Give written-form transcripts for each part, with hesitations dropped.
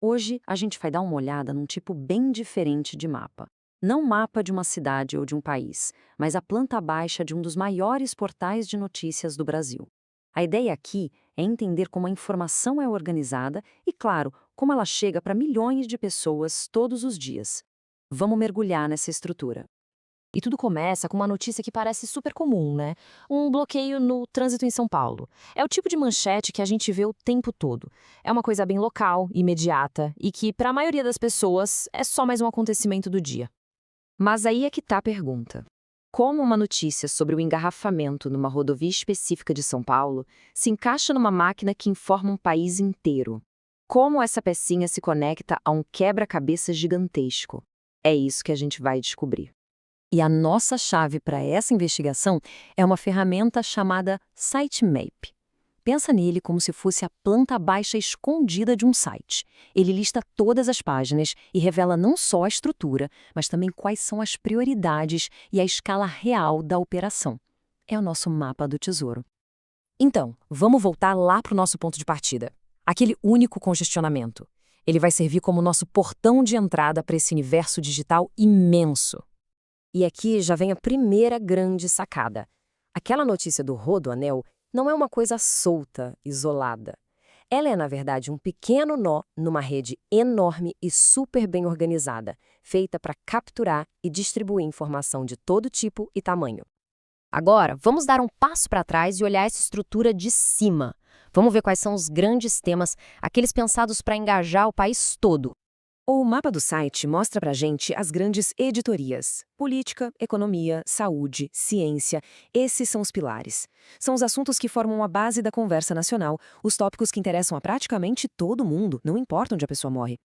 Hoje a gente vai dar uma olhada num tipo bem diferente de mapa. Não mapa de uma cidade ou de um país, mas a planta baixa de um dos maiores portais de notícias do Brasil. A ideia aqui é entender como a informação é organizada e, claro, como ela chega para milhões de pessoas todos os dias. Vamos mergulhar nessa estrutura. E tudo começa com uma notícia que parece super comum, né? Um bloqueio no trânsito em São Paulo. É o tipo de manchete que a gente vê o tempo todo. É uma coisa bem local, imediata e que, para a maioria das pessoas, é só mais um acontecimento do dia. Mas aí é que está a pergunta. Como uma notícia sobre o engarrafamento numa rodovia específica de São Paulo se encaixa numa máquina que informa um país inteiro? Como essa pecinha se conecta a um quebra-cabeça gigantesco? É isso que a gente vai descobrir. E a nossa chave para essa investigação é uma ferramenta chamada Sitemap. Pensa nele como se fosse a planta baixa escondida de um site. Ele lista todas as páginas e revela não só a estrutura, mas também quais são as prioridades e a escala real da operação. É o nosso mapa do tesouro. Então, vamos voltar lá para o nosso ponto de partida. Aquele único congestionamento. Ele vai servir como nosso portão de entrada para esse universo digital imenso. E aqui já vem a primeira grande sacada. Aquela notícia do Rodoanel não é uma coisa solta, isolada. Ela é, na verdade, um pequeno nó numa rede enorme e super bem organizada, feita para capturar e distribuir informação de todo tipo e tamanho. Agora, vamos dar um passo para trás e olhar essa estrutura de cima. Vamos ver quais são os grandes temas, aqueles pensados para engajar o país todo. O mapa do site mostra pra gente as grandes editorias. Política, economia, saúde, ciência. Esses são os pilares. São os assuntos que formam a base da conversa nacional, os tópicos que interessam a praticamente todo mundo, não importa onde a pessoa morre.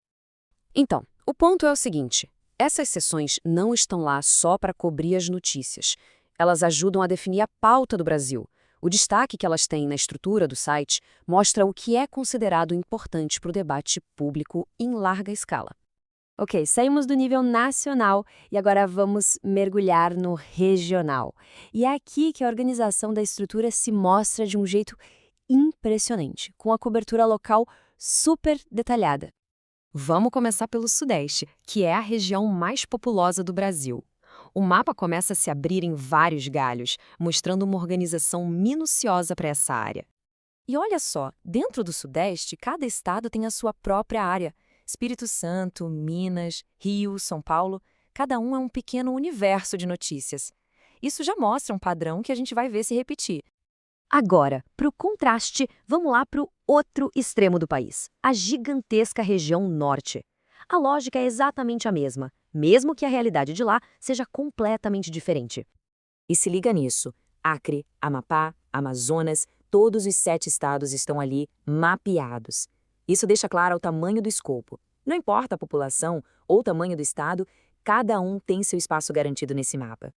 Então, o ponto é o seguinte: essas seções não estão lá só para cobrir as notícias. Elas ajudam a definir a pauta do Brasil. O destaque que elas têm na estrutura do site mostra o que é considerado importante para o debate público em larga escala. Ok, saímos do nível nacional e agora vamos mergulhar no regional. E é aqui que a organização da estrutura se mostra de um jeito impressionante, com a cobertura local super detalhada. Vamos começar pelo Sudeste, que é a região mais populosa do Brasil. O mapa começa a se abrir em vários galhos, mostrando uma organização minuciosa para essa área. E olha só, dentro do Sudeste, cada estado tem a sua própria área. Espírito Santo, Minas, Rio, São Paulo, cada um é um pequeno universo de notícias. Isso já mostra um padrão que a gente vai ver se repetir. Agora, para o contraste, vamos lá para o outro extremo do país, a gigantesca região norte. A lógica é exatamente a mesma, mesmo que a realidade de lá seja completamente diferente. E se liga nisso, Acre, Amapá, Amazonas, todos os 7 estados estão ali mapeados. Isso deixa claro o tamanho do escopo. Não importa a população ou o tamanho do estado, cada um tem seu espaço garantido nesse mapa.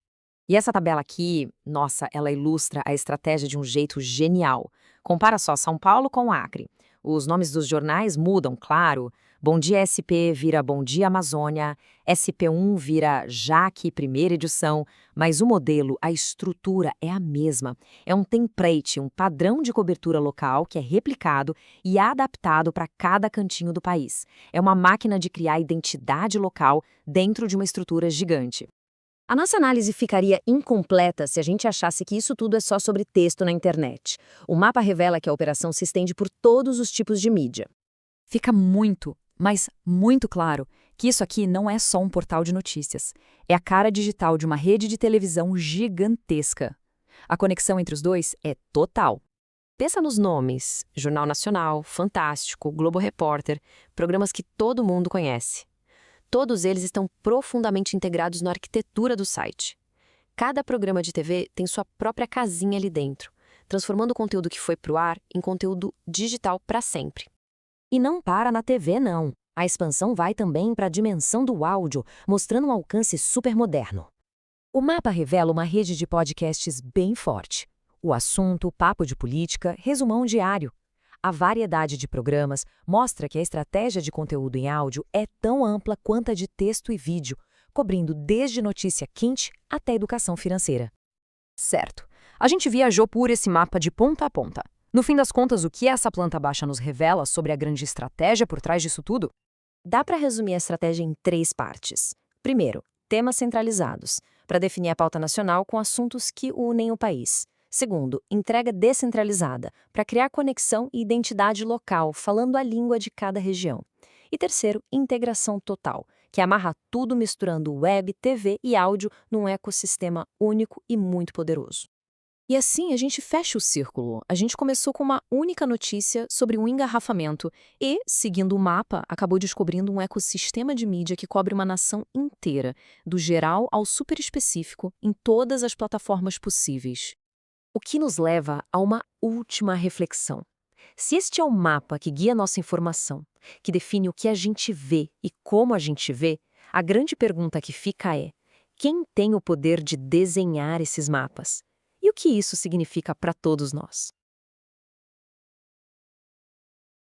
E essa tabela aqui, nossa, ela ilustra a estratégia de um jeito genial. Compara só São Paulo com Acre. Os nomes dos jornais mudam, claro. Bom Dia SP vira Bom Dia Amazônia, SP1 vira Jaque, primeira edição, mas o modelo, a estrutura é a mesma. É um template, um padrão de cobertura local que é replicado e adaptado para cada cantinho do país. É uma máquina de criar identidade local dentro de uma estrutura gigante. A nossa análise ficaria incompleta se a gente achasse que isso tudo é só sobre texto na internet. O mapa revela que a operação se estende por todos os tipos de mídia. Fica muito, mas muito claro que isso aqui não é só um portal de notícias. É a cara digital de uma rede de televisão gigantesca. A conexão entre os dois é total. Pensa nos nomes: Jornal Nacional, Fantástico, Globo Repórter, programas que todo mundo conhece. Todos eles estão profundamente integrados na arquitetura do site. Cada programa de TV tem sua própria casinha ali dentro, transformando o conteúdo que foi para o ar em conteúdo digital para sempre. E não para na TV, não. A expansão vai também para a dimensão do áudio, mostrando um alcance super moderno. O mapa revela uma rede de podcasts bem forte. O assunto, papo de política, resumão diário. A variedade de programas mostra que a estratégia de conteúdo em áudio é tão ampla quanto a de texto e vídeo, cobrindo desde notícia quente até educação financeira. Certo. A gente viajou por esse mapa de ponta a ponta. No fim das contas, o que essa planta baixa nos revela sobre a grande estratégia por trás disso tudo? Dá para resumir a estratégia em 3 partes. Primeiro, temas centralizados, para definir a pauta nacional com assuntos que unem o país. Segundo, entrega descentralizada, para criar conexão e identidade local, falando a língua de cada região. E terceiro, integração total, que amarra tudo misturando web, TV e áudio num ecossistema único e muito poderoso. E assim a gente fecha o círculo. A gente começou com uma única notícia sobre um engarrafamento e, seguindo o mapa, acabou descobrindo um ecossistema de mídia que cobre uma nação inteira, do geral ao super específico, em todas as plataformas possíveis. O que nos leva a uma última reflexão. Se este é o mapa que guia nossa informação, que define o que a gente vê e como a gente vê, a grande pergunta que fica é: quem tem o poder de desenhar esses mapas? E o que isso significa para todos nós?